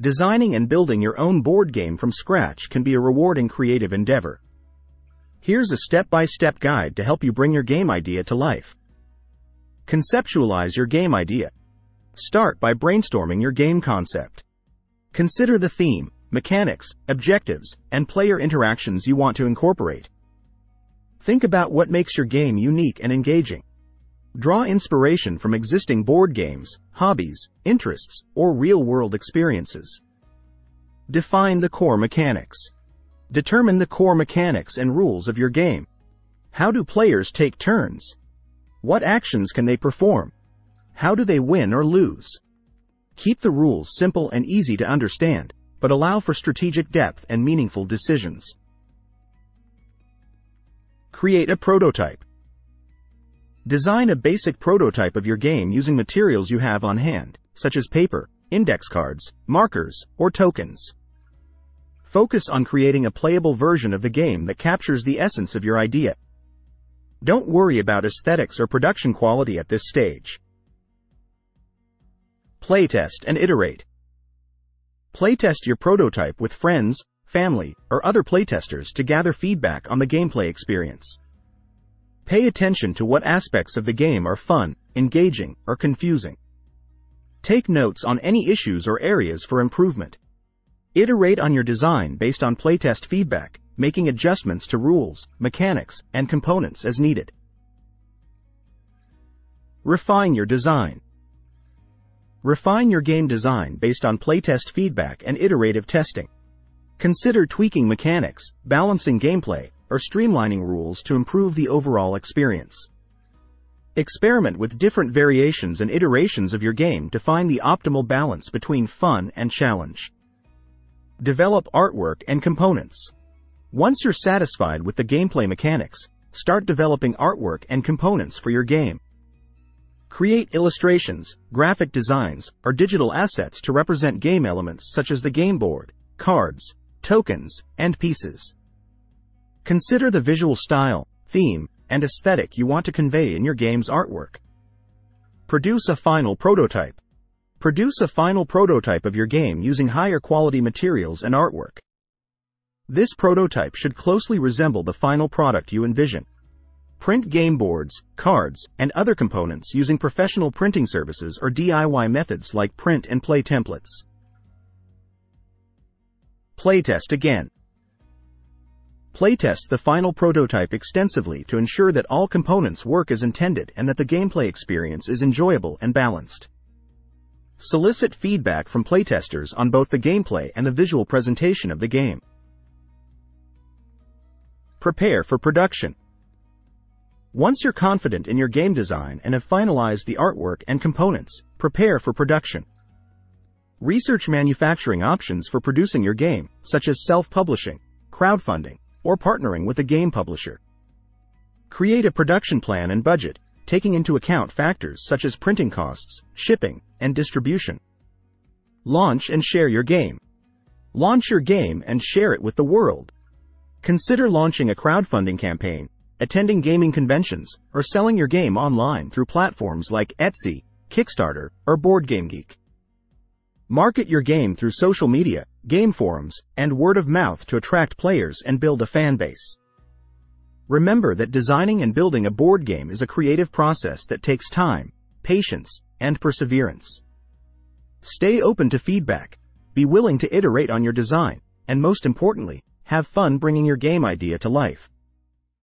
Designing and building your own board game from scratch can be a rewarding creative endeavor. Here's a step-by-step guide to help you bring your game idea to life. Conceptualize your game idea. Start by brainstorming your game concept. Consider the theme, mechanics, objectives, and player interactions you want to incorporate. Think about what makes your game unique and engaging. Draw inspiration from existing board games, hobbies, interests, or real-world experiences. Define the core mechanics. Determine the core mechanics and rules of your game. How do players take turns? What actions can they perform? How do they win or lose? Keep the rules simple and easy to understand, but allow for strategic depth and meaningful decisions. Create a prototype. Design a basic prototype of your game using materials you have on hand, such as paper, index cards, markers, or tokens. Focus on creating a playable version of the game that captures the essence of your idea. Don't worry about aesthetics or production quality at this stage. Playtest and iterate. Playtest your prototype with friends, family, or other playtesters to gather feedback on the gameplay experience. Pay attention to what aspects of the game are fun, engaging, or confusing. Take notes on any issues or areas for improvement. Iterate on your design based on playtest feedback, making adjustments to rules, mechanics, and components as needed. Refine your design. Refine your game design based on playtest feedback and iterative testing. Consider tweaking mechanics, balancing gameplay, or streamlining rules to improve the overall experience. Experiment with different variations and iterations of your game to find the optimal balance between fun and challenge. Develop artwork and components. Once you're satisfied with the gameplay mechanics, start developing artwork and components for your game. Create illustrations, graphic designs, or digital assets to represent game elements such as the game board, cards, tokens, and pieces. Consider the visual style, theme, and aesthetic you want to convey in your game's artwork. Produce a final prototype. Produce a final prototype of your game using higher quality materials and artwork. This prototype should closely resemble the final product you envision. Print game boards, cards, and other components using professional printing services or DIY methods like print and play templates. Playtest again. Playtest the final prototype extensively to ensure that all components work as intended and that the gameplay experience is enjoyable and balanced. Solicit feedback from playtesters on both the gameplay and the visual presentation of the game. Prepare for production. Once you're confident in your game design and have finalized the artwork and components, prepare for production. Research manufacturing options for producing your game, such as self-publishing, crowdfunding, or partnering with a game publisher. Create a production plan and budget, taking into account factors such as printing costs, shipping, and distribution. Launch and share your game. Launch your game and share it with the world. Consider launching a crowdfunding campaign, attending gaming conventions, or selling your game online through platforms like Etsy, Kickstarter, or BoardGameGeek. Market your game through social media, game forums, and word of mouth to attract players and build a fan base. Remember that designing and building a board game is a creative process that takes time, patience, and perseverance. Stay open to feedback, be willing to iterate on your design, and most importantly, have fun bringing your game idea to life.